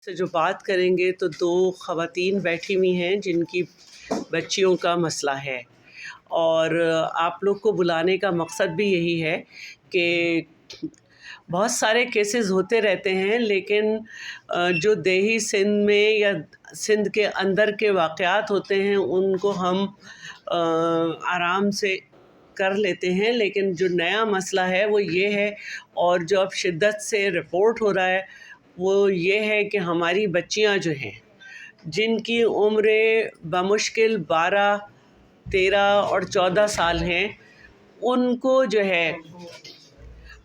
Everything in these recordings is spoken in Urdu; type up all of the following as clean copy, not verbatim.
سے جو بات کریں گے تو دو خواتین بیٹھی ہوئی ہیں جن کی بچیوں کا مسئلہ ہے، اور آپ لوگ کو بلانے کا مقصد بھی یہی ہے کہ بہت سارے کیسز ہوتے رہتے ہیں، لیکن جو دیہی سندھ میں یا سندھ کے اندر کے واقعات ہوتے ہیں ان کو ہم آرام سے کر لیتے ہیں، لیکن جو نیا مسئلہ ہے وہ یہ ہے، اور جو اب شدت سے رپورٹ ہو رہا ہے وہ یہ ہے کہ ہماری بچیاں جو ہیں جن کی عمریں بمشکل 12، 13 اور 14 سال ہیں، ان کو جو ہے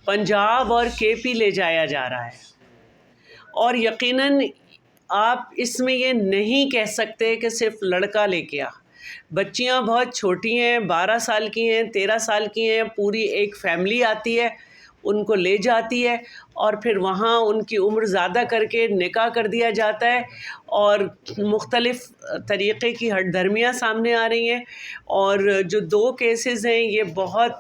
پنجاب اور کے پی لے جایا جا رہا ہے، اور یقیناً آپ اس میں یہ نہیں کہہ سکتے کہ صرف لڑکا لے کے بچیاں بہت چھوٹی ہیں، 12 سال کی ہیں، 13 سال کی ہیں، پوری ایک فیملی آتی ہے ان کو لے جاتی ہے، اور پھر وہاں ان کی عمر زیادہ کر کے نکاح کر دیا جاتا ہے، اور مختلف طریقے کی ہٹ دھرمیاں سامنے آ رہی ہیں۔ اور جو دو کیسز ہیں یہ بہت،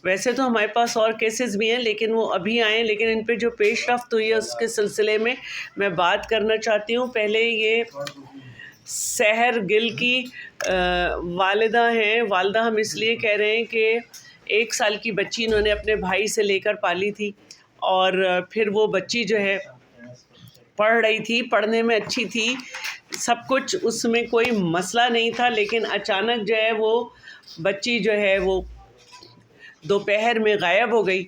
ویسے تو ہمارے پاس اور کیسز بھی ہیں لیکن وہ ابھی آئے ہیں، لیکن ان پہ جو پیش رفت ہوئی ہے اس کے سلسلے میں میں بات کرنا چاہتی ہوں۔ پہلے یہ سحر گل کی والدہ ہیں، والدہ ہم اس لیے کہہ رہے ہیں کہ 1 سال کی بچی انہوں نے اپنے بھائی سے لے کر پالی تھی، اور پھر وہ بچی جو ہے پڑھ رہی تھی، پڑھنے میں اچھی تھی، سب کچھ اس میں کوئی مسئلہ نہیں تھا، لیکن اچانک جو ہے وہ بچی جو ہے وہ دوپہر میں غائب ہو گئی،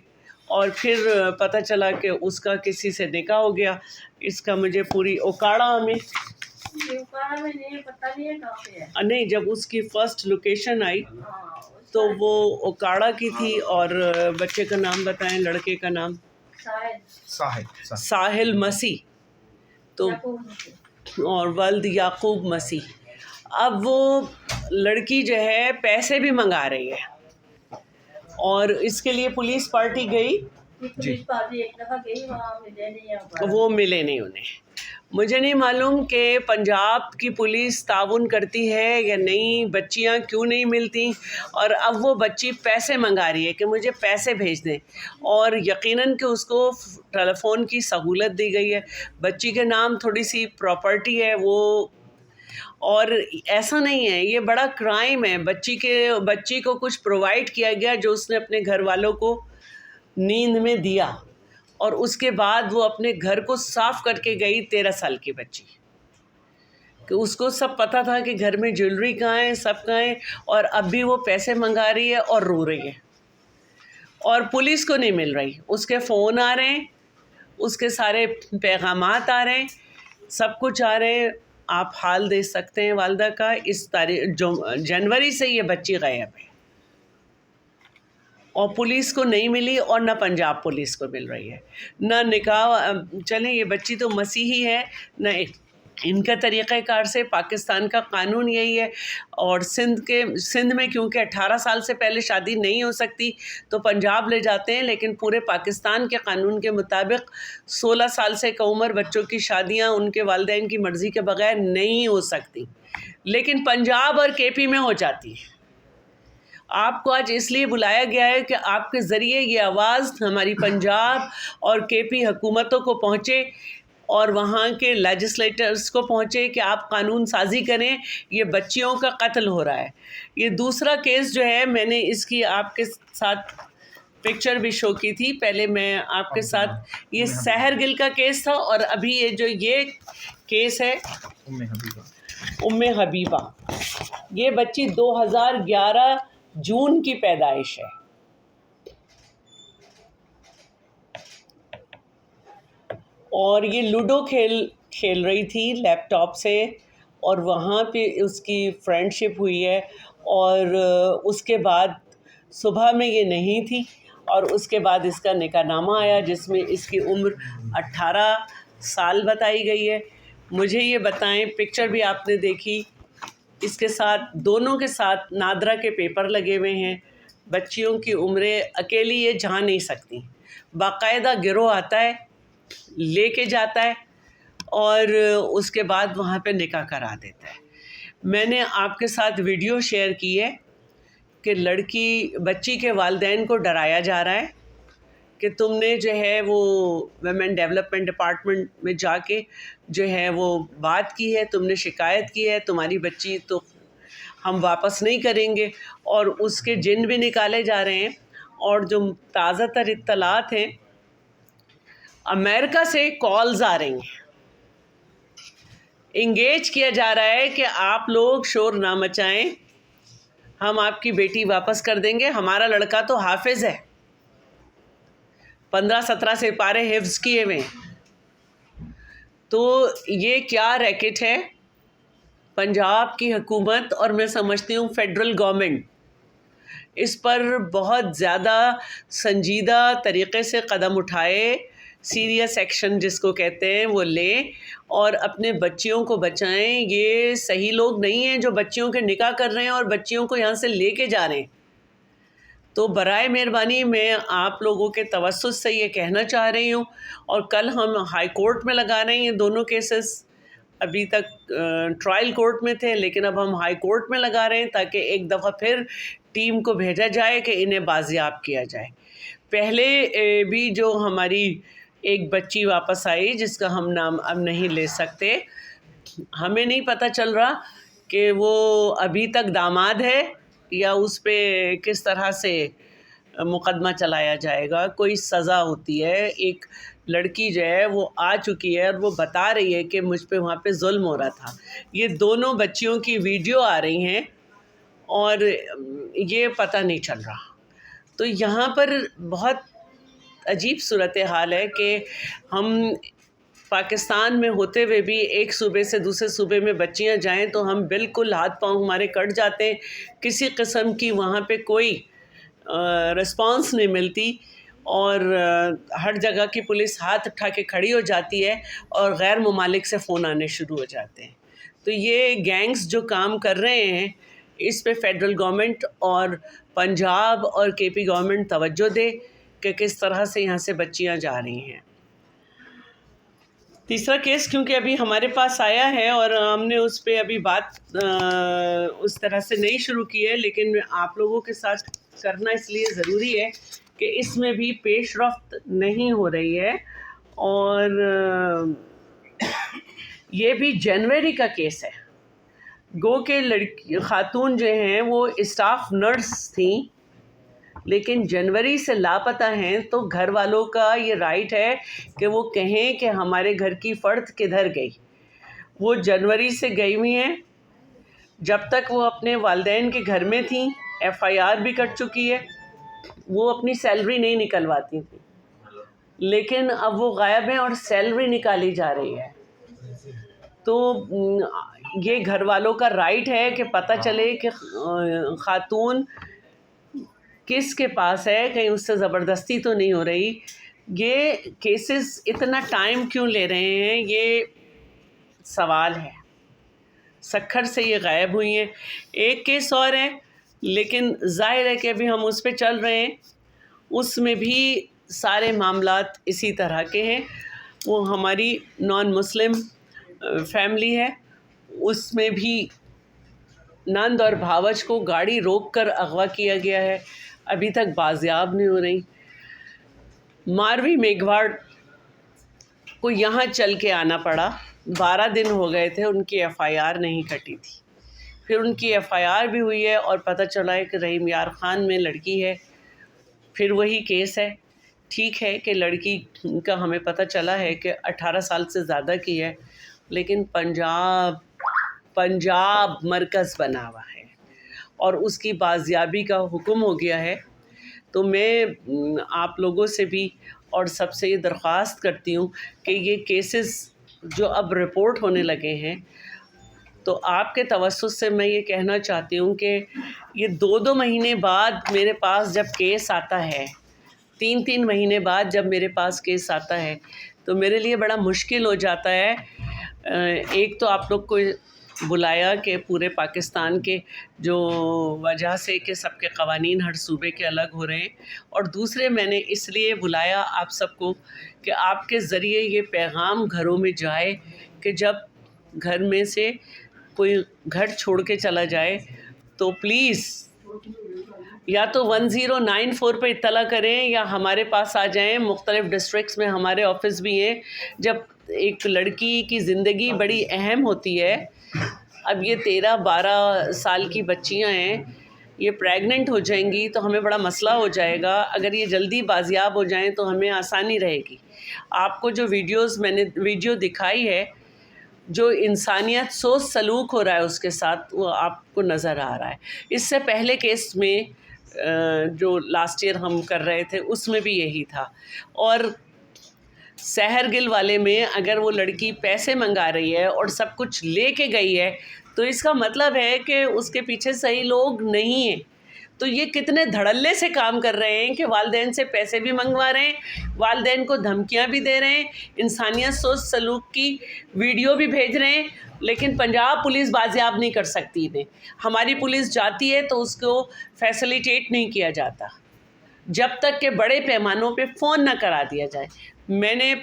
اور پھر پتہ چلا کہ اس کا کسی سے نکاح ہو گیا۔ اس کا مجھے پوری اوکاڑا میں نہیں، جب اس کی فرسٹ لوکیشن آئی تو وہ اوکاڑا کی تھی، اور بچے کا نام بتائیں، لڑکے کا نام ساحل مسیح، تو اور ولد یعقوب مسیح۔ اب وہ لڑکی جو ہے پیسے بھی منگا رہی ہے، اور اس کے لیے پولیس پارٹی گئی، وہ ملے نہیں انہیں۔ مجھے نہیں معلوم کہ پنجاب کی پولیس تعاون کرتی ہے یا نہیں، بچیاں کیوں نہیں ملتی، اور اب وہ بچی پیسے منگا رہی ہے کہ مجھے پیسے بھیج دیں، اور یقیناً کہ اس کو ٹیلی فون کی سہولت دی گئی ہے، بچی کے نام تھوڑی سی پراپرٹی ہے وہ، اور ایسا نہیں ہے، یہ بڑا کرائم ہے۔ بچی کو کچھ پرووائڈ کیا گیا جو اس نے اپنے گھر والوں کو نیند میں دیا، اور اس کے بعد وہ اپنے گھر کو صاف کر کے گئی، 13 سال کی بچی، کہ اس کو سب پتہ تھا کہ گھر میں جیولری کہاں ہے، سب کہاں ہے، اور اب بھی وہ پیسے منگا رہی ہے اور رو رہی ہے، اور پولیس کو نہیں مل رہی۔ اس کے فون آ رہے ہیں، اس کے سارے پیغامات آ رہے ہیں، سب کچھ آ رہے ہیں۔ آپ حال دے سکتے ہیں والدہ کا، اس جنوری سے یہ بچی غائب ہے، اور پولیس کو نہیں ملی، اور نہ پنجاب پولیس کو مل رہی ہے، نہ نکاح۔ چلیں یہ بچی تو مسیحی ہے، نہ ان کا طریقہ کار سے، پاکستان کا قانون یہی ہے، اور سندھ میں کیونکہ 18 سال سے پہلے شادی نہیں ہو سکتی تو پنجاب لے جاتے ہیں، لیکن پورے پاکستان کے قانون کے مطابق 16 سال سے کم عمر بچوں کی شادیاں ان کے والدین کی مرضی کے بغیر نہیں ہو سکتی، لیکن پنجاب اور کے پی میں ہو جاتی ہے۔ آپ کو آج اس لیے بلایا گیا ہے کہ آپ کے ذریعے یہ آواز ہماری پنجاب اور کے پی حکومتوں کو پہنچے، اور وہاں کے لیجسلیٹرز کو پہنچے کہ آپ قانون سازی کریں، یہ بچیوں کا قتل ہو رہا ہے۔ یہ دوسرا کیس جو ہے، میں نے اس کی آپ کے ساتھ پکچر بھی شو کی تھی، پہلے میں آپ کے ساتھ، یہ سحر گل کا کیس تھا، اور ابھی یہ کیس ہے ام حبیبہ۔ یہ بچی 2011 جون کی پیدائش ہے، اور یہ لوڈو کھیل رہی تھی لیپ ٹاپ سے، اور وہاں پہ اس کی فرینڈ شپ ہوئی ہے، اور اس کے بعد صبح میں یہ نہیں تھی، اور اس کے بعد اس کا نکاح نامہ آیا جس میں اس کی عمر 18 سال بتائی گئی ہے۔ مجھے یہ بتائیں، پکچر بھی آپ نے دیکھی، اس کے ساتھ دونوں کے ساتھ نادرا کے پیپر لگے ہوئے ہیں۔ بچیوں کی عمریں اکیلی یہ جا نہیں سکتی، باقاعدہ گروہ آتا ہے، لے کے جاتا ہے، اور اس کے بعد وہاں پہ نکاح کرا دیتا ہے۔ میں نے آپ کے ساتھ ویڈیو شیئر کی ہے کہ بچی کے والدین کو ڈرایا جا رہا ہے کہ تم نے جو ہے وہ ویمن ڈیولپمنٹ ڈپارٹمنٹ میں جا کے جو ہے وہ بات کی ہے، تم نے شکایت کی ہے، تمہاری بچی تو ہم واپس نہیں کریں گے، اور اس کے جن بھی نکالے جا رہے ہیں۔ اور جو تازہ تر اطلاعات ہیں، امریکہ سے کالز آ رہی ہیں، انگیج کیا جا رہا ہے کہ آپ لوگ شور نہ مچائیں، ہم آپ کی بیٹی واپس کر دیں گے، ہمارا لڑکا تو حافظ ہے، 15-17 سے پارے حفظ کیے ہوئے ہیں۔ تو یہ کیا ریکٹ ہے؟ پنجاب کی حکومت اور میں سمجھتی ہوں فیڈرل گورنمنٹ اس پر بہت زیادہ سنجیدہ طریقے سے قدم اٹھائے، سیریس ایکشن جس کو کہتے ہیں وہ لیں اور اپنے بچیوں کو بچائیں۔ یہ صحیح لوگ نہیں ہیں جو بچیوں کے نکاح کر رہے ہیں اور بچیوں کو یہاں سے لے کے جا رہے ہیں۔ تو برائے مہربانی میں آپ لوگوں کے توسط سے یہ کہنا چاہ رہی ہوں، اور کل ہم ہائی کورٹ میں لگا رہے ہیں یہ دونوں کیسز، ابھی تک ٹرائل کورٹ میں تھے لیکن اب ہم ہائی کورٹ میں لگا رہے ہیں تاکہ ایک دفعہ پھر ٹیم کو بھیجا جائے کہ انہیں بازیاب کیا جائے۔ پہلے بھی جو ہماری ایک بچی واپس آئی جس کا ہم نام اب نہیں لے سکتے، ہمیں نہیں پتہ چل رہا کہ وہ ابھی تک داماد ہے یا اس پہ کس طرح سے مقدمہ چلایا جائے گا، کوئی سزا ہوتی ہے۔ ایک لڑکی جو ہے وہ آ چکی ہے اور وہ بتا رہی ہے کہ مجھ پہ وہاں پہ ظلم ہو رہا تھا۔ یہ دونوں بچیوں کی ویڈیو آ رہی ہیں اور یہ پتہ نہیں چل رہا۔ تو یہاں پر بہت عجیب صورتحال ہے کہ ہم پاکستان میں ہوتے ہوئے بھی ایک صوبے سے دوسرے صوبے میں بچیاں جائیں تو ہم بالکل ہاتھ پاؤں ہمارے کٹ جاتے ہیں، کسی قسم کی وہاں پہ کوئی رسپانس نہیں ملتی، اور ہر جگہ کی پولیس ہاتھ اٹھا کے کھڑی ہو جاتی ہے اور غیر ممالک سے فون آنے شروع ہو جاتے ہیں۔ تو یہ گینگز جو کام کر رہے ہیں اس پہ فیڈرل گورنمنٹ اور پنجاب اور کے پی گورنمنٹ توجہ دے کہ کس طرح سے یہاں سے بچیاں جا رہی ہیں۔ تیسرا کیس کیونکہ ابھی ہمارے پاس آیا ہے اور ہم نے اس پہ ابھی بات اس طرح سے نہیں شروع کی ہے، لیکن آپ لوگوں کے ساتھ کرنا اس لیے ضروری ہے کہ اس میں بھی پیش رفت نہیں ہو رہی ہے، اور یہ بھی جنوری کا کیس ہے۔ گو کہ خاتون جو ہیں وہ اسٹاف نرس تھیں لیکن جنوری سے لاپتہ ہیں، تو گھر والوں کا یہ رائٹ ہے کہ وہ کہیں کہ ہمارے گھر کی فرد کدھر گئی۔ وہ جنوری سے گئی ہوئی ہیں، جب تک وہ اپنے والدین کے گھر میں تھیں ایف آئی آر بھی کٹ چکی ہے، وہ اپنی سیلری نہیں نکلواتی تھیں، لیکن اب وہ غائب ہیں اور سیلری نکالی جا رہی ہے۔ تو یہ گھر والوں کا رائٹ ہے کہ پتہ چلے کہ خاتون کس کے پاس ہے، کہیں اس سے زبردستی تو نہیں ہو رہی۔ یہ کیسز اتنا ٹائم کیوں لے رہے ہیں، یہ سوال ہے۔ سکھر سے یہ غائب ہوئی ہیں، ایک کیس اور ہے لیکن ظاہر ہے کہ ابھی ہم اس پہ چل رہے ہیں، اس میں بھی سارے معاملات اسی طرح کے ہیں۔ وہ ہماری نان مسلم فیملی ہے، اس میں بھی نند اور بھاوج کو گاڑی روک کر اغوا کیا گیا ہے، ابھی تک بازیاب نہیں ہو رہی۔ ماروی میگھواڑ کو یہاں چل کے آنا پڑا، 12 دن ہو گئے تھے ان کی ایف آئی آر نہیں کٹی تھی، پھر ان کی ایف آئی آر بھی ہوئی ہے اور پتہ چلا ہے کہ رحیم یار خان میں لڑکی ہے، پھر وہی کیس ہے۔ ٹھیک ہے کہ لڑکی کا ہمیں پتہ چلا ہے کہ 18 سال سے زیادہ کی ہے، لیکن پنجاب مرکز بنا ہوا ہے اور اس کی بازیابی کا حکم ہو گیا ہے۔ تو میں آپ لوگوں سے بھی اور سب سے یہ درخواست کرتی ہوں کہ یہ کیسز جو اب رپورٹ ہونے لگے ہیں، تو آپ کے توسط سے میں یہ کہنا چاہتی ہوں کہ یہ 2 مہینے بعد میرے پاس جب کیس آتا ہے، 3 مہینے بعد جب میرے پاس کیس آتا ہے تو میرے لیے بڑا مشکل ہو جاتا ہے۔ ایک تو آپ لوگ کو بلایا کہ پورے پاکستان کے جو وجہ سے کہ سب کے قوانین ہر صوبے کے الگ ہو رہے ہیں، اور دوسرے میں نے اس لیے بلایا آپ سب کو کہ آپ کے ذریعے یہ پیغام گھروں میں جائے کہ جب گھر میں سے کوئی گھر چھوڑ کے چلا جائے تو پلیز یا تو 1094 پہ اطلاع کریں یا ہمارے پاس آ جائیں. مختلف ڈسٹرکٹس میں ہمارے آفس بھی ہیں. جب ایک لڑکی کی زندگی بڑی اہم ہوتی ہے، اب یہ 13-12 سال کی بچیاں ہیں، یہ پریگننٹ ہو جائیں گی تو ہمیں بڑا مسئلہ ہو جائے گا. اگر یہ جلدی بازیاب ہو جائیں تو ہمیں آسانی رہے گی. آپ کو جو میں نے ویڈیو دکھائی ہے، جو انسانیت سوچ سلوک ہو رہا ہے اس کے ساتھ، وہ آپ کو نظر آ رہا ہے. اس سے پہلے کیس میں جو لاسٹ ایئر ہم کر رہے تھے اس میں بھی یہی تھا. اور سحر گل والے میں اگر وہ لڑکی پیسے منگا رہی ہے اور سب کچھ لے کے گئی ہے تو اس کا مطلب ہے کہ اس کے پیچھے صحیح لوگ نہیں ہیں. تو یہ کتنے دھڑلے سے کام کر رہے ہیں کہ والدین سے پیسے بھی منگوا رہے ہیں، والدین کو دھمکیاں بھی دے رہے ہیں، انسانیت سوچ سلوک کی ویڈیو بھی بھیج رہے ہیں، لیکن پنجاب پولیس بازیاب نہیں کر سکتی انہیں. ہماری پولیس جاتی ہے تو اس کو فیسیلیٹیٹ نہیں کیا جاتا جب تک کہ بڑے پیمانوں پہ فون نہ کرا دیا جائے. میں نے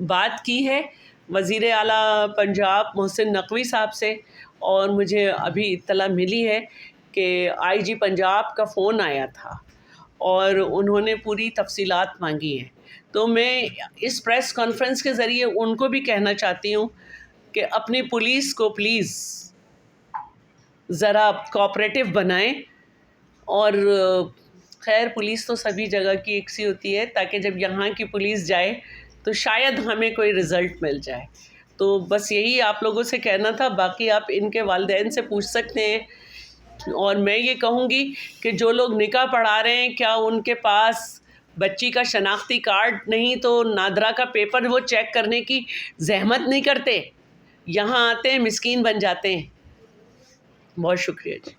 بات کی ہے وزیر اعلیٰ پنجاب محسن نقوی صاحب سے، اور مجھے ابھی اطلاع ملی ہے کہ آئی جی پنجاب کا فون آیا تھا اور انہوں نے پوری تفصیلات مانگی ہیں. تو میں اس پریس کانفرنس کے ذریعے ان کو بھی کہنا چاہتی ہوں کہ اپنی پولیس کو پلیز ذرا کوآپریٹو بنائیں. اور خیر پولیس تو سبھی جگہ کی ایک سی ہوتی ہے، تاکہ جب یہاں کی پولیس جائے تو شاید ہمیں کوئی رزلٹ مل جائے. تو بس یہی آپ لوگوں سے کہنا تھا. باقی آپ ان کے والدین سے پوچھ سکتے ہیں. اور میں یہ کہوں گی کہ جو لوگ نکاح پڑھا رہے ہیں، کیا ان کے پاس بچی کا شناختی کارڈ نہیں تو نادرا کا پیپر وہ چیک کرنے کی زحمت نہیں کرتے؟ یہاں آتے ہیں مسکین بن جاتے ہیں. بہت شکریہ جی.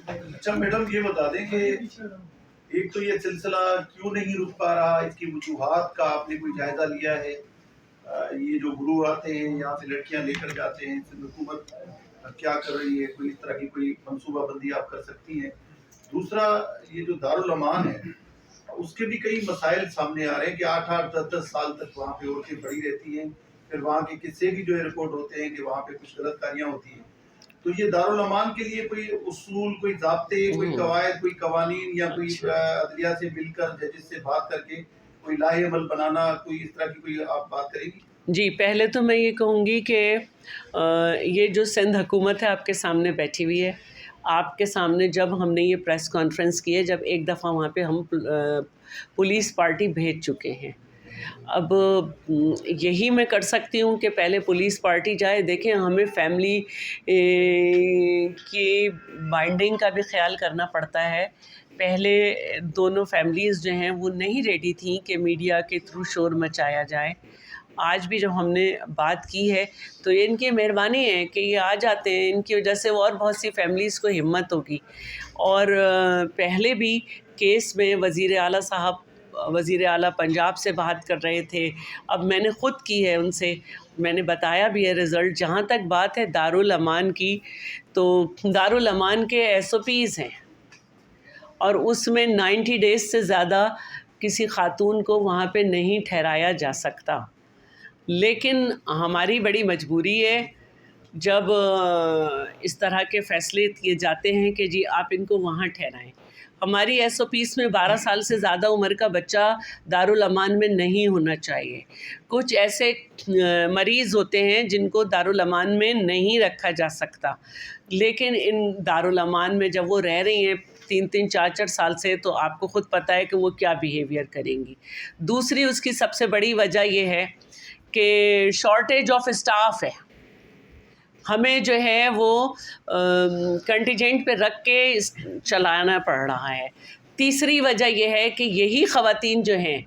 اچھا میڈم یہ بتا دیں کہ ایک تو یہ سلسلہ کیوں نہیں رک پا رہا، اس کی وجوہات کا آپ نے کوئی جائزہ لیا ہے؟ یہ جو گروہ آتے ہیں یہاں سے لڑکیاں لے کر جاتے ہیں، حکومت کیا کر رہی ہے؟ کوئی اس طرح کی کوئی منصوبہ بندی آپ کر سکتی ہیں؟ دوسرا یہ جو دارالامان ہے اس کے بھی کئی مسائل سامنے آ رہے ہیں کہ 8-8 10-10 سال تک وہاں پہ عورتیں پڑی رہتی ہیں. پھر وہاں کے قصے بھی جو ہے رپورٹ ہوتے ہیں کہ وہاں پہ کچھ غلط کاریاں ہوتی ہیں. تو یہ دارالامان کے لیے کوئی اصول، کوئی ضابطے، کوئی قواعد، کوئی قوانین، یا کوئی عدلیہ سے مل کر ججز سے بات کر کے کوئی لاہے عمل بنانا، کوئی اس طرح کی کوئی آپ بات کریں گی؟ جی، پہلے تو میں یہ کہوں گی کہ یہ جو سندھ حکومت ہے آپ کے سامنے بیٹھی ہوئی ہے. آپ کے سامنے جب ہم نے یہ پریس کانفرنس کی ہے، جب ایک دفعہ وہاں پہ ہم پولیس پارٹی بھیج چکے ہیں. اب یہی میں کر سکتی ہوں کہ پہلے پولیس پارٹی جائے. دیکھیں ہمیں فیملی کی بائنڈنگ کا بھی خیال کرنا پڑتا ہے. پہلے دونوں فیملیز جو ہیں وہ نہیں ریڈی تھیں کہ میڈیا کے تھرو شور مچایا جائے. آج بھی جب ہم نے بات کی ہے تو یہ ان کی مہربانی ہے کہ یہ آ جاتے ہیں. ان کی وجہ سے اور بہت سی فیملیز کو ہمت ہوگی. اور پہلے بھی کیس میں وزیر اعلیٰ پنجاب سے بات کر رہے تھے. اب میں نے خود کی ہے ان سے، میں نے بتایا بھی ہے رزلٹ. جہاں تک بات ہے دارالامان کی، تو دارالامان کے SOPs ہیں اور اس میں 90 ڈیز سے زیادہ کسی خاتون کو وہاں پہ نہیں ٹھہرایا جا سکتا. لیکن ہماری بڑی مجبوری ہے جب اس طرح کے فیصلے کیے جاتے ہیں کہ جی آپ ان کو وہاں ٹھہرائیں. ہماری SOPs میں 12 سال سے زیادہ عمر کا بچہ دارالامان میں نہیں ہونا چاہیے. کچھ ایسے مریض ہوتے ہیں جن کو دارالامان میں نہیں رکھا جا سکتا، لیکن ان دارالامان میں جب وہ رہ رہی ہیں 3-3 4-4 سال سے، تو آپ کو خود پتہ ہے کہ وہ کیا بیہیویئر کریں گی. دوسری اس کی سب سے بڑی وجہ یہ ہے کہ شارٹیج آف اسٹاف ہے. ہمیں جو ہے وہ کنٹیجنٹ پہ رکھ کے چلانا پڑ رہا ہے. تیسری وجہ یہ ہے کہ یہی خواتین جو ہیں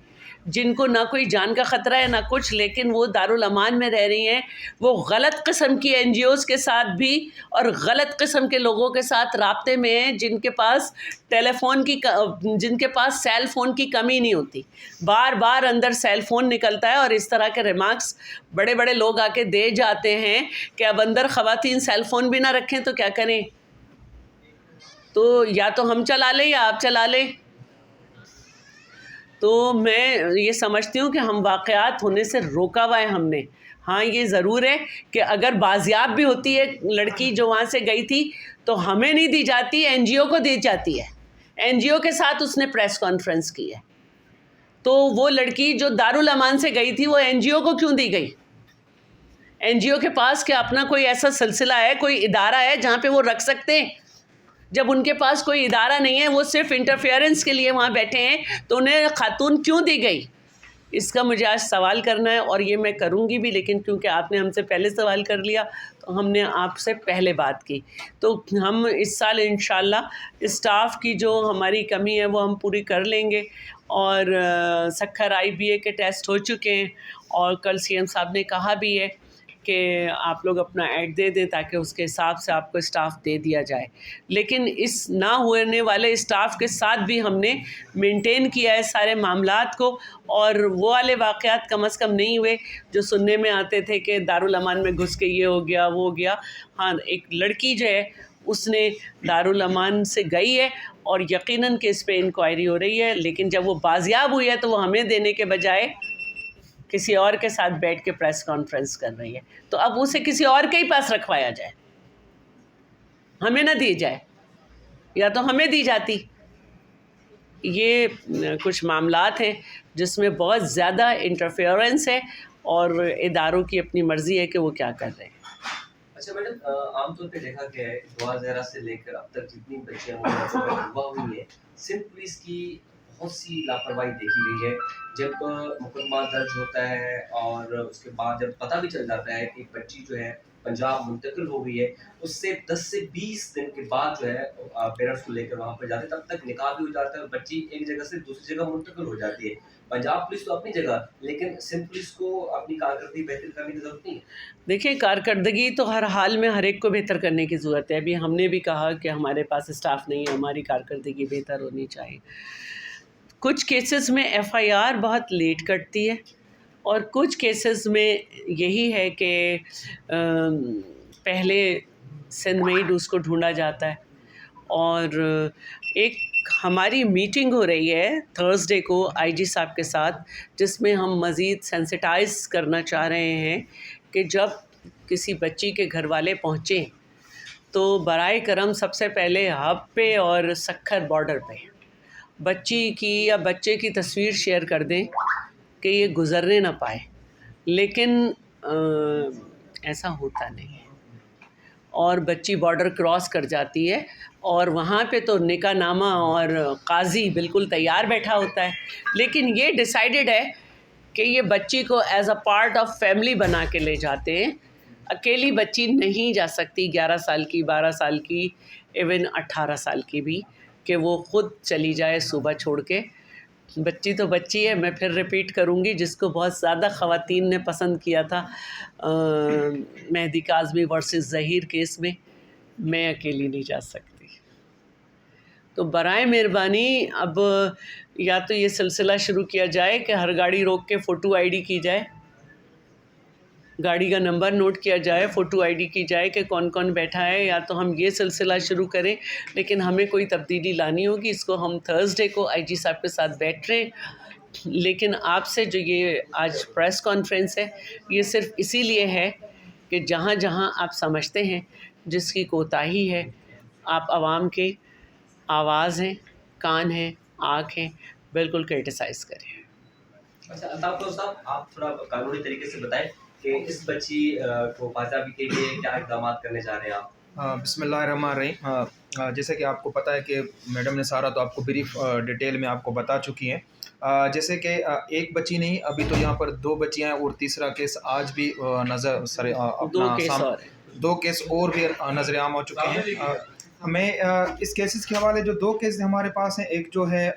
جن کو نہ کوئی جان کا خطرہ ہے نہ کچھ، لیکن وہ دارالامان میں رہ رہی ہیں، وہ غلط قسم کی NGOs کے ساتھ بھی اور غلط قسم کے لوگوں کے ساتھ رابطے میں ہیں جن کے پاس سیل فون کی کمی نہیں ہوتی. بار بار اندر سیل فون نکلتا ہے اور اس طرح کے ریمارکس بڑے بڑے لوگ آ کے دے جاتے ہیں کہ اب اندر خواتین سیل فون بھی نہ رکھیں تو کیا کریں. تو یا تو ہم چلا لیں یا آپ چلا لیں. تو میں یہ سمجھتی ہوں کہ ہم واقعات ہونے سے روکا ہوا ہے ہم نے. ہاں یہ ضرور ہے کہ اگر بازیاب بھی ہوتی ہے لڑکی جو وہاں سے گئی تھی تو ہمیں نہیں دی جاتی، NGO کو دی جاتی ہے. NGO کے ساتھ اس نے پریس کانفرنس کی ہے. تو وہ لڑکی جو دارالامان سے گئی تھی وہ NGO کو کیوں دی گئی؟ NGO کے پاس کیا اپنا کوئی ایسا سلسلہ ہے, کوئی ادارہ ہے جہاں پہ وہ رکھ سکتے ہیں؟ جب ان کے پاس کوئی ادارہ نہیں ہے, وہ صرف انٹرفیئرنس کے لیے وہاں بیٹھے ہیں, تو انہیں خاتون کیوں دی گئی؟ اس کا مجھے آج سوال کرنا ہے, اور یہ میں کروں گی بھی, لیکن کیونکہ آپ نے ہم سے پہلے سوال کر لیا تو ہم نے آپ سے پہلے بات کی. تو ہم اس سال انشاءاللہ اسٹاف کی جو ہماری کمی ہے وہ ہم پوری کر لیں گے. اور سکھر IBA کے ٹیسٹ ہو چکے ہیں, اور کل CM صاحب نے کہا بھی ہے کہ آپ لوگ اپنا ایڈ دے دیں تاکہ اس کے حساب سے آپ کو اسٹاف دے دیا جائے. لیکن اس نہ ہونے والے اسٹاف کے ساتھ بھی ہم نے مینٹین کیا ہے سارے معاملات کو, اور وہ والے واقعات کم از کم نہیں ہوئے جو سننے میں آتے تھے کہ دارالامان میں گھس کے یہ ہو گیا وہ ہو گیا. ہاں, ایک لڑکی جو ہے اس نے دارالامان سے گئی ہے اور یقیناً کہ اس پہ انکوائری ہو رہی ہے, لیکن جب وہ بازیاب ہوئی ہے تو وہ ہمیں دینے کے بجائے کسی اور کے ساتھ بیٹھ کے پریس کانفرنس کر رہی ہے. تو اب اسے کسی اور کے ہی پاس رکھوایا جائے, ہمیں نہ دی جائے, یا تو ہمیں دی جاتی. یہ کچھ معاملات ہیں جس میں بہت زیادہ انٹرفیئرنس ہے, اور اداروں کی اپنی مرضی ہے کہ وہ کیا کر رہے ہیں. اچھا میڈم, عام طور پہ دیکھا گیا ہے دعا زہرا سے لے کر اب تک جتنی بچیاں ہوا ہوئی ہیں, سندھ پولیس کی بہت سی لاپرواہی دیکھی گئی ہے. جب مقدمہ درج ہوتا ہے اور اس کے بعد جب پتہ بھی چل جاتا ہے کہ ایک بچی جو ہے پنجاب منتقل ہو گئی ہے, اس سے 10 سے 20 دن کے بعد جو ہے پیرنٹس کو لے کر وہاں پہ جاتے, تب تک نکاح بھی ہو جاتا ہے اور بچی ایک جگہ سے دوسری جگہ منتقل ہو جاتی ہے. پنجاب پولیس تو اپنی جگہ, لیکن سندھ پولیس کو اپنی کارکردگی بہتر کرنے کی ضرورت نہیں ہے. دیکھیں, کارکردگی تو ہر حال میں ہر ایک کو بہتر کرنے کی ضرورت ہے. ابھی ہم نے بھی کہا کہ ہمارے پاس اسٹاف نہیں ہے, ہماری کارکردگی بہتر ہونی چاہیے. کچھ کیسز میں FIR بہت لیٹ کٹتی ہے, اور کچھ کیسز میں یہی ہے کہ پہلے سندھ میں ہی اس کو ڈھونڈا جاتا ہے. اور ایک ہماری میٹنگ ہو رہی ہے تھرسڈے کو IG صاحب کے ساتھ, جس میں ہم مزید سینسٹائز کرنا چاہ رہے ہیں کہ جب کسی بچی کے گھر والے پہنچیں تو برائے کرم سب سے پہلے ہب پہ اور سکھر بارڈر پہ بچی کی یا بچے کی تصویر شیئر کر دیں کہ یہ گزرنے نہ پائے. لیکن ایسا ہوتا نہیں ہے, اور بچی بارڈر کراس کر جاتی ہے, اور وہاں پہ تو نکاح نامہ اور قاضی بالکل تیار بیٹھا ہوتا ہے. لیکن یہ ڈیسائیڈڈ ہے کہ یہ بچی کو as a part of family بنا کے لے جاتے ہیں. اکیلی بچی نہیں جا سکتی, 11 سال کی, 12 سال کی, ایون 18 سال کی بھی, کہ وہ خود چلی جائے صوبہ چھوڑ کے. بچی تو بچی ہے, میں پھر ریپیٹ کروں گی, جس کو بہت زیادہ خواتین نے پسند کیا تھا مہدی کاظمی ورسز ظہیر کیس میں اکیلی نہیں جا سکتی. تو برائے مہربانی اب یا تو یہ سلسلہ شروع کیا جائے کہ ہر گاڑی روک کے فوٹو ID کی جائے, گاڑی کا نمبر نوٹ کیا جائے, فوٹو ID کی جائے کہ کون کون بیٹھا ہے, یا تو ہم یہ سلسلہ شروع کریں. لیکن ہمیں کوئی تبدیلی لانی ہوگی, اس کو ہم تھرسڈے کو IG صاحب کے ساتھ بیٹھ رہے ہیں. لیکن آپ سے جو یہ آج پریس کانفرنس ہے, یہ صرف اسی لیے ہے کہ جہاں جہاں آپ سمجھتے ہیں جس کی کوتاہی ہے, آپ عوام کے آواز ہیں, کان ہیں, آنکھ ہیں, بالکل کرٹیسائز کریں. اچھا الطاف صاحب, آپ تھوڑا قانونی طریقے سے بتائیں کہ اس بچی کو بازیابی کے لیے کیا اقدامات کرنے جا رہے ہیں آپ؟ بسم اللہ الرحمن الرحیم. جیسے کہ آپ کو پتہ ہے کہ میڈم نے سارا تو آپ کو بریف ڈیٹیل میں آپ کو بتا چکی ہیں. جیسے کہ ایک بچی نہیں, ابھی تو یہاں پر 2 بچیاں ہیں, اور تیسرا کیس آج بھی نظر دو کیس اور بھی نظر عام ہو چکے ہیں. میں اس کیسز کے حوالے جو 2 کیس ہمارے پاس ہیں, ایک جو ہے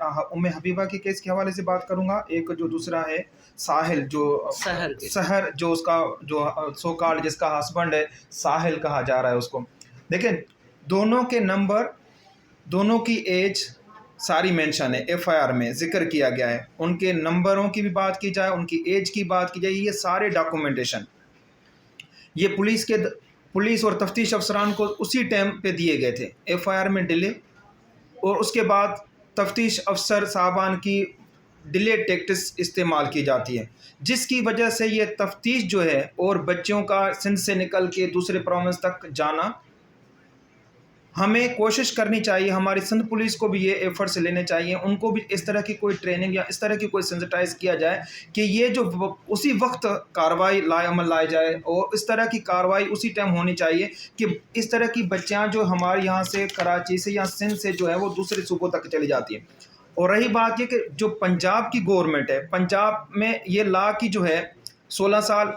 حبیبہ کے کیس کے حوالے سے بات کروں گا, ایک جو دوسرا ہے ساحل جو سحر جو اس کا جو سو کالڈ جس کا ہسبینڈ ہے ساحل کہا جا رہا ہے اس کو. دیکھیں, دونوں کے نمبر, دونوں کی ایج ساری مینشن ہے, FIR میں ذکر کیا گیا ہے. ان کے نمبروں کی بھی بات کی جائے, ان کی ایج کی بات کی جائے, یہ سارے ڈاکومنٹیشن یہ پولیس اور تفتیش افسران کو اسی ٹائم پہ دیے گئے تھے. FIR میں ڈیلے, اور اس کے بعد تفتیش افسر صاحبان کی ڈیلے ٹیکٹس استعمال کی جاتی ہے, جس کی وجہ سے یہ تفتیش جو ہے اور بچیوں کا سندھ سے نکل کے دوسرے پروونس تک جانا ہمیں کوشش کرنی چاہیے, ہماری سندھ پولیس کو بھی یہ ایفرٹس لینے چاہیے, ان کو بھی اس طرح کی کوئی ٹریننگ یا اس طرح کی کوئی سینسٹائز کیا جائے کہ یہ جو اسی وقت کارروائی لائے عمل لائے جائے, اور اس طرح کی کارروائی اسی ٹائم ہونی چاہیے کہ اس طرح کی بچیاں جو ہمارے یہاں سے کراچی سے یا سندھ سے جو ہے وہ دوسرے صوبوں تک چلی جاتی ہیں. اور رہی بات یہ کہ جو پنجاب کی گورنمنٹ ہے, پنجاب میں یہ لا کی جو ہے 16 سال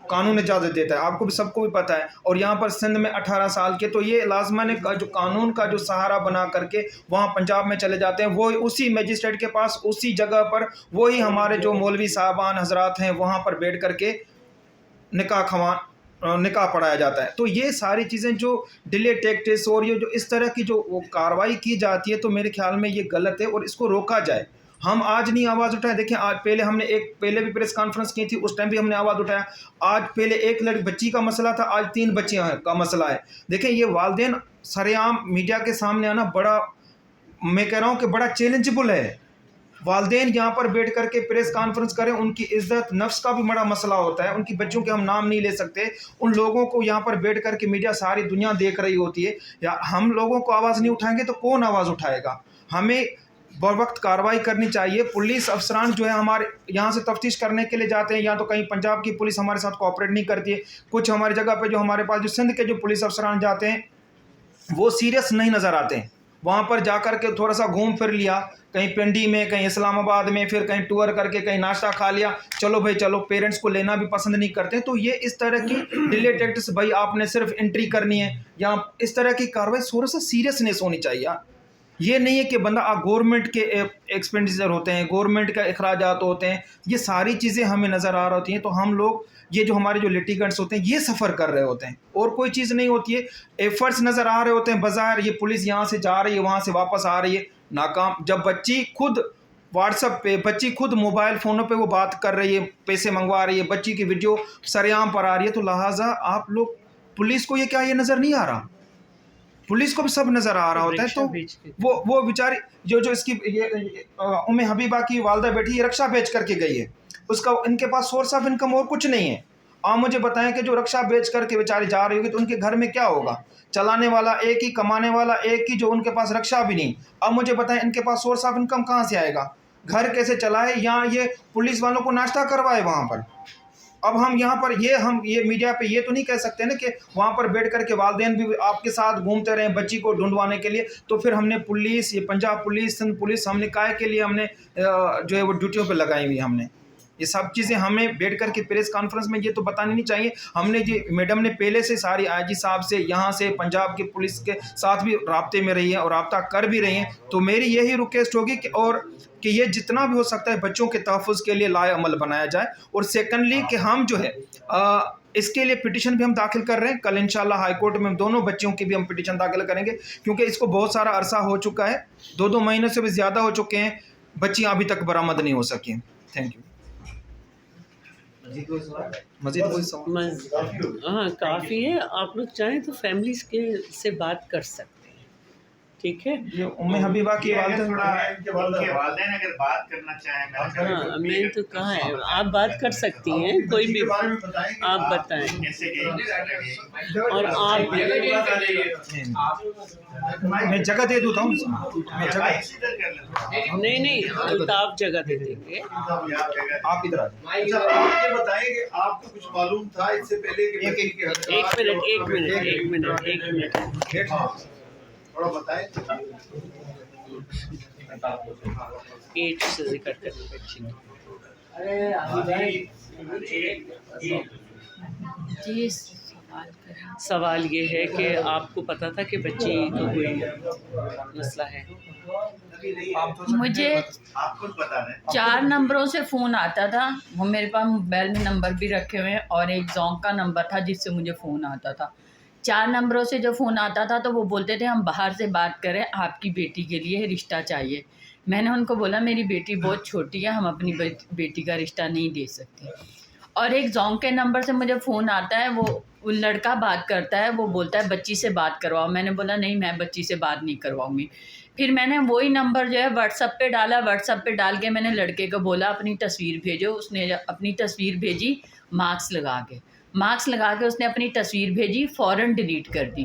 قانون اجازت دیتا ہے, آپ کو بھی سب کو بھی پتہ ہے, اور یہاں پر سندھ میں 18 سال کے, تو یہ لازماً جو قانون کا جو سہارا بنا کر کے وہاں پنجاب میں چلے جاتے ہیں, وہ اسی میجسٹریٹ کے پاس اسی جگہ پر وہی ہمارے جو مولوی صاحبان حضرات ہیں وہاں پر بیٹھ کر کے نکاح پڑھایا جاتا ہے. تو یہ ساری چیزیں جو ڈیلے ٹیکٹس اور یہ جو اس طرح کی جو کارروائی کی جاتی ہے, تو میرے خیال میں یہ غلط ہے اور اس کو روکا جائے. ہم آج نہیں آواز اٹھائے, دیکھیں آج پہلے ہم نے پہلے بھی پریس کانفرنس کی تھی, اس ٹائم بھی ہم نے آواز اٹھایا. آج پہلے ایک بچی کا مسئلہ تھا, آج 3 بچیاں کا مسئلہ ہے. دیکھیں یہ والدین سرعام میڈیا کے سامنے آنا بڑا, میں کہہ رہا ہوں کہ بڑا چیلنجبل ہے. والدین یہاں پر بیٹھ کر کے پریس کانفرنس کریں, ان کی عزت نفس کا بھی بڑا مسئلہ ہوتا ہے, ان کی بچوں کے ہم نام نہیں لے سکتے. ان لوگوں کو یہاں پر بیٹھ کر کے میڈیا ساری دنیا دیکھ رہی ہوتی ہے, یا ہم لوگوں کو آواز نہیں اٹھائیں گے تو کون آواز اٹھائے گا. ہمیں بر وقت کارروائی کرنی چاہیے. پولیس افسران جو ہے ہمارے یہاں سے تفتیش کرنے کے لیے جاتے ہیں, یا تو کہیں پنجاب کی پولیس ہمارے ساتھ کوآپریٹ نہیں کرتی ہے, کچھ ہماری جگہ پہ جو ہمارے پاس جو سندھ کے جو پولیس افسران جاتے ہیں وہ سیریس نہیں نظر آتے ہیں. وہاں پر جا کر کے تھوڑا سا گھوم پھر لیا, کہیں پنڈی میں, کہیں اسلام آباد میں, پھر کہیں ٹور کر کے کہیں ناشتہ کھا لیا, چلو بھائی چلو, پیرنٹس کو لینا بھی پسند نہیں کرتے. تو یہ اس طرح کی ڈیلے ٹیکٹس, بھائی آپ نے صرف انٹری کرنی ہے, یا اس طرح کی کارروائی تھوڑا سا سیریسنیس ہونی چاہیے. یہ نہیں ہے کہ بندہ گورنمنٹ کے ایکسپینڈیچر ہوتے ہیں, گورنمنٹ کا اخراجات ہوتے ہیں, یہ ساری چیزیں ہمیں نظر آ رہی ہوتی ہیں, تو ہم لوگ یہ جو ہمارے جو لیٹیگنٹس ہوتے ہیں یہ سفر کر رہے ہوتے ہیں, اور کوئی چیز نہیں ہوتی ہے. ایفرٹس نظر آ رہے ہوتے ہیں بظاہر, یہ پولیس یہاں سے جا رہی ہے وہاں سے واپس آ رہی ہے, ناکام. جب بچی خود واٹس ایپ پہ, بچی خود موبائل فونوں پہ وہ بات کر رہی ہے, پیسے منگوا رہی ہے, بچی کی ویڈیو سرعام پر آ رہی ہے, تو لہٰذا آپ لوگ پولیس کو یہ کیا یہ نظر نہیں آ رہا؟ پولیس کو بھی سب نظر آ رہا ہوتا ہے. تو وہ بیچاری جو اس کی ام حبیبہ کی والدہ بیٹی یہ رکشہ بیچ کر کے گئی ہے, اس کا ان کے پاس سورس آف انکم اور کچھ نہیں ہے. آپ مجھے بتائیں کہ جو رکشہ بیچ کر کے بیچاری جا رہی ہوگی تو ان کے گھر میں کیا ہوگا؟ چلانے والا ایک ہی, کمانے والا ایک ہی, جو ان کے پاس رکشہ بھی نہیں. اب مجھے بتائیں ان کے پاس سورس آف انکم کہاں سے آئے گا؟ گھر کیسے چلائے, یا یہ پولیس والوں کو ناشتہ کروائے وہاں پر؟ اب ہم یہاں پر یہ میڈیا پہ یہ تو نہیں کہہ سکتے نا کہ وہاں پر بیٹھ کر کے والدین بھی آپ کے ساتھ گھومتے رہیں بچی کو ڈھونڈوانے کے لیے. تو پھر ہم نے پولیس, یہ پنجاب پولیس, سندھ پولیس, ہم نے کائے کے لیے ہم نے جو ہے وہ ڈیوٹیوں پہ لگائی ہوئی. ہم نے یہ سب چیزیں ہمیں بیٹھ کر کے پریس کانفرنس میں یہ تو بتانی نہیں چاہیے. ہم نے یہ میڈم نے پہلے سے ساری آئی جی صاحب سے, یہاں سے پنجاب کی پولیس کے ساتھ بھی رابطے میں رہی ہیں اور رابطہ کر بھی رہی ہیں. تو میری یہی ریکویسٹ ہوگی کہ یہ جتنا بھی ہو سکتا ہے بچوں کے تحفظ کے لیے لائے عمل بنایا جائے. اور سیکنڈلی کہ ہم جو ہے اس کے لیے پٹیشن بھی ہم داخل کر رہے ہیں. کل انشاءاللہ ہائی کورٹ میں دونوں بچیوں کی بھی ہم پٹیشن داخل کریں گے, کیونکہ اس کو بہت سارا عرصہ ہو چکا ہے, 2 مہینے سے بھی زیادہ ہو چکے ہیں, بچیاں ابھی تک برآمد نہیں ہو سکی. Thank you. مزید کوئی سوال؟ ہاں کافی ہے. آپ لوگ چاہیں تو فیملیز کے سے بات کر سکتے ہیں, ٹھیک ہے. یہ ام حبیبہ کی والدہ, والدین اگر بات کرنا چاہیں, ہاں میں نے تو کہا ہے آپ بات کر سکتی ہیں, کوئی بھی آپ بتائیں. اور آپ میں جگہ دے دیتا ہوں, نہیں الطاف جگہ دے دیں گے. آپ ادھر آ جائیں. آپ یہ بتائیں کہ آپ کو کچھ معلوم تھا اس سے پہلے کہ ایک منٹ تھوڑا بتائیں. ایج سے ذکر کرنے بچی جی. سوال یہ ہے کہ آپ کو پتا تھا کہ بچی کو کوئی مسئلہ ہے؟ مجھے 4 نمبروں سے فون آتا تھا, وہ میرے پاس موبائل میں نمبر بھی رکھے ہوئے ہیں, اور ایک زونگ کا نمبر تھا جس سے مجھے فون آتا تھا. 4 نمبروں سے جو فون آتا تھا تو وہ بولتے تھے ہم باہر سے بات کریں, آپ کی بیٹی کے لیے رشتہ چاہیے. میں نے ان کو بولا میری بیٹی بہت چھوٹی ہے, ہم اپنی بیٹی کا رشتہ نہیں دے سکتے. اور ایک زونگ کے نمبر سے مجھے فون آتا ہے, وہ لڑکا بات کرتا ہے, وہ بولتا ہے بچی سے بات کرواؤ. میں نے بولا نہیں میں بچی سے بات نہیں کرواؤں گی. پھر میں نے وہی نمبر جو ہے واٹس ایپ پہ ڈالا, واٹس ایپ پہ ڈال کے میں نے لڑکے کو بولا اپنی تصویر بھیجو. اس نے اپنی تصویر بھیجی, مارکس لگا کے اس نے اپنی تصویر بھیجی, فوراً ڈیلیٹ کر دی.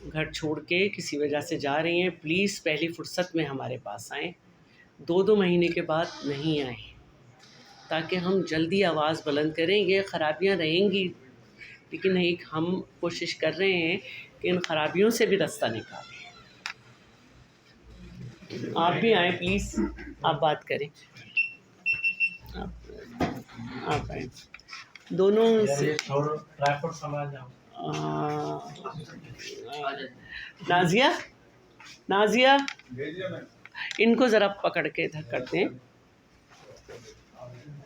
گھر چھوڑ کے کسی وجہ سے جا رہی ہیں، پلیز پہلی فرصت میں ہمارے پاس آئیں، 2 مہینے کے بعد نہیں آئیں، تاکہ ہم جلدی آواز بلند کریں. یہ خرابیاں رہیں گی، لیکن ایک ہم کوشش کر رہے ہیں کہ ان خرابیوں سے بھی رستہ نکالیں. آپ بھی آئیں پلیز، آپ بات کریں. آپ آئیں دونوں سے. نازیہ، نازیہ ان کو ذرا پکڑ کے ادھر کرتے ہیں.